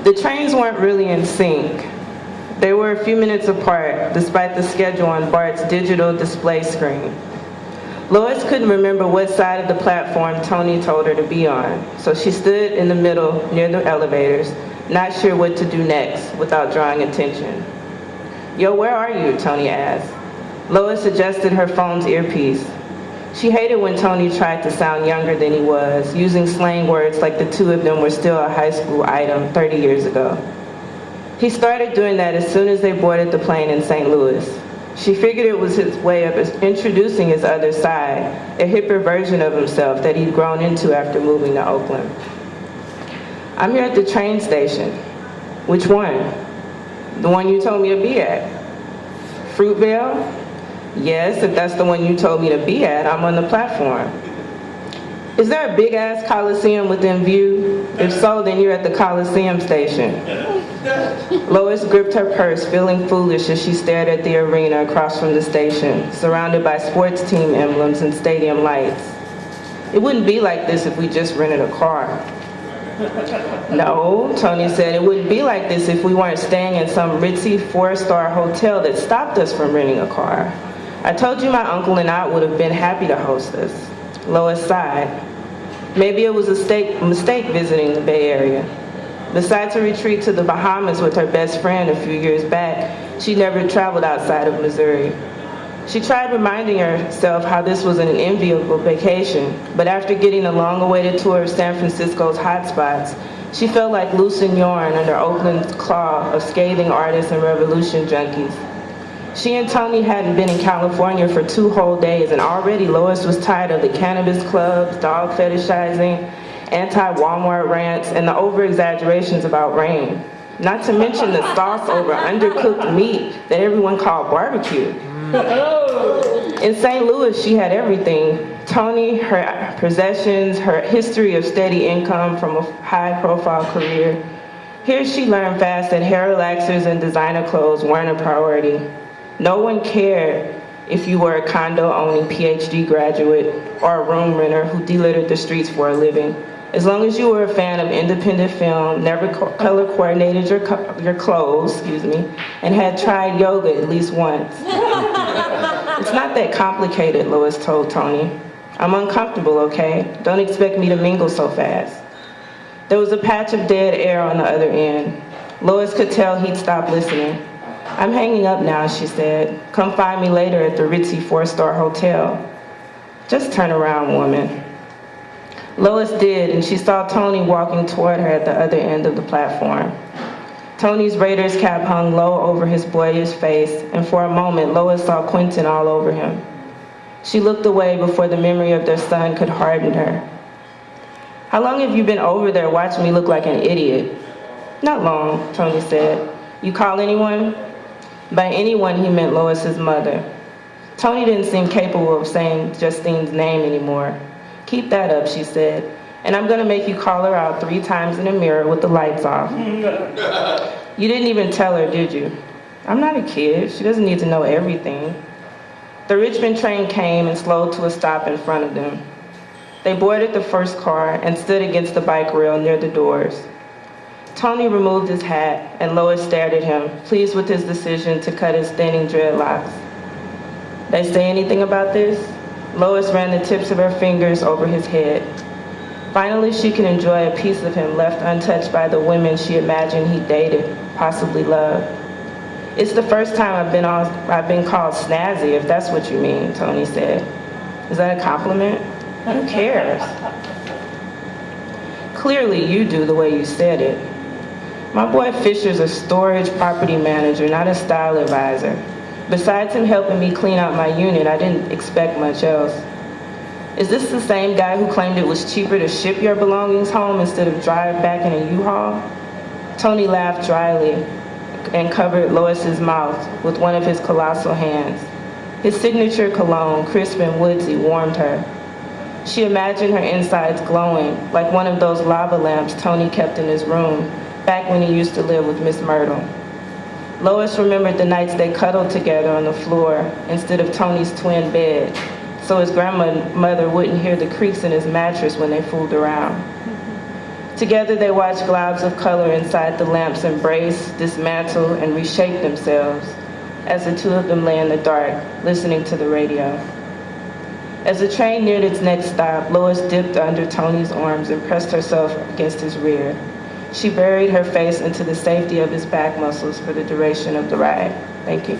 The trains weren't really in sync. They were a few minutes apart, despite the schedule on Bart's digital display screen. Lois couldn't remember what side of the platform Tony told her to be on, so she stood in the middle near the elevators, not sure what to do next without drawing attention. "Yo, where are you?" Tony asked. Lois adjusted her phone's earpiece. She hated when Tony tried to sound younger than he was, using slang words like the two of them were still a high school item 30 years ago. He started doing that as soon as they boarded the plane in St. Louis. She figured it was his way of introducing his other side, a hipper version of himself that he'd grown into after moving to Oakland. "I'm here at the train station." "Which one?" "The one you told me to be at." "Fruitvale?" "Yes, if that's the one you told me to be at, I'm on the platform." "Is there a big-ass Coliseum within view? If so, then you're at the Coliseum station." Lois gripped her purse, feeling foolish as she stared at the arena across from the station, surrounded by sports team emblems and stadium lights. "It wouldn't be like this if we just rented a car." "No," Tony said, "it wouldn't be like this if we weren't staying in some ritzy four-star hotel that stopped us from renting a car. I told you my uncle and I would have been happy to host us." Lois sighed. Maybe it was a mistake visiting the Bay Area. Besides her retreat to the Bahamas with her best friend a few years back, she never traveled outside of Missouri. She tried reminding herself how this was an enviable vacation, but after getting a long-awaited tour of San Francisco's hotspots, she felt like loosened yarn under Oakland's claw of scathing artists and revolution junkies. She and Tony hadn't been in California for 2 whole days, and already Lois was tired of the cannabis clubs, dog fetishizing, anti-Walmart rants, and the over-exaggerations about rain. Not to mention the sauce over undercooked meat that everyone called barbecue. In St. Louis, she had everything. Tony, her possessions, her history of steady income from a high-profile career. Here she learned fast that hair relaxers and designer clothes weren't a priority. No one cared if you were a condo-owning PhD graduate or a room renter who delittered the streets for a living. As long as you were a fan of independent film, never color coordinated your clothes, and had tried yoga at least once. "It's not that complicated," Lois told Tony. "I'm uncomfortable, okay? Don't expect me to mingle so fast." There was a patch of dead air on the other end. Lois could tell he'd stopped listening. "I'm hanging up now," she said. "Come find me later at the ritzy 4-star hotel." "Just turn around, woman." Lois did, and she saw Tony walking toward her at the other end of the platform. Tony's Raiders cap hung low over his boyish face, and for a moment, Lois saw Quentin all over him. She looked away before the memory of their son could harden her. "How long have you been over there watching me look like an idiot?" "Not long," Tony said. "You call anyone?" By anyone, he meant Lois's mother. Tony didn't seem capable of saying Justine's name anymore. "Keep that up," she said, "and I'm gonna make you call her out 3 times in a mirror with the lights off." "You didn't even tell her, did you?" "I'm not a kid. She doesn't need to know everything." The Richmond train came and slowed to a stop in front of them. They boarded the first car and stood against the bike rail near the doors. Tony removed his hat, and Lois stared at him, pleased with his decision to cut his thinning dreadlocks. "They say anything about this?" Lois ran the tips of her fingers over his head. Finally, she could enjoy a piece of him left untouched by the women she imagined he dated, possibly loved. "It's the first time I've been called snazzy, if that's what you mean," Tony said. "Is that a compliment?" "Who cares?" "Clearly you do the way you said it." "My boy Fisher's a storage property manager, not a style advisor. Besides him helping me clean out my unit, I didn't expect much else." "Is this the same guy who claimed it was cheaper to ship your belongings home instead of drive back in a U-Haul?" Tony laughed dryly and covered Lois's mouth with one of his colossal hands. His signature cologne, crisp and woodsy, warmed her. She imagined her insides glowing, like one of those lava lamps Tony kept in his room, back when he used to live with Miss Myrtle. Lois remembered the nights they cuddled together on the floor instead of Tony's twin bed, so his grandmother wouldn't hear the creaks in his mattress when they fooled around. Together they watched globs of color inside the lamps embrace, dismantle, and reshape themselves as the two of them lay in the dark, listening to the radio. As the train neared its next stop, Lois dipped under Tony's arms and pressed herself against his rear. She buried her face into the safety of his back muscles for the duration of the ride. Thank you.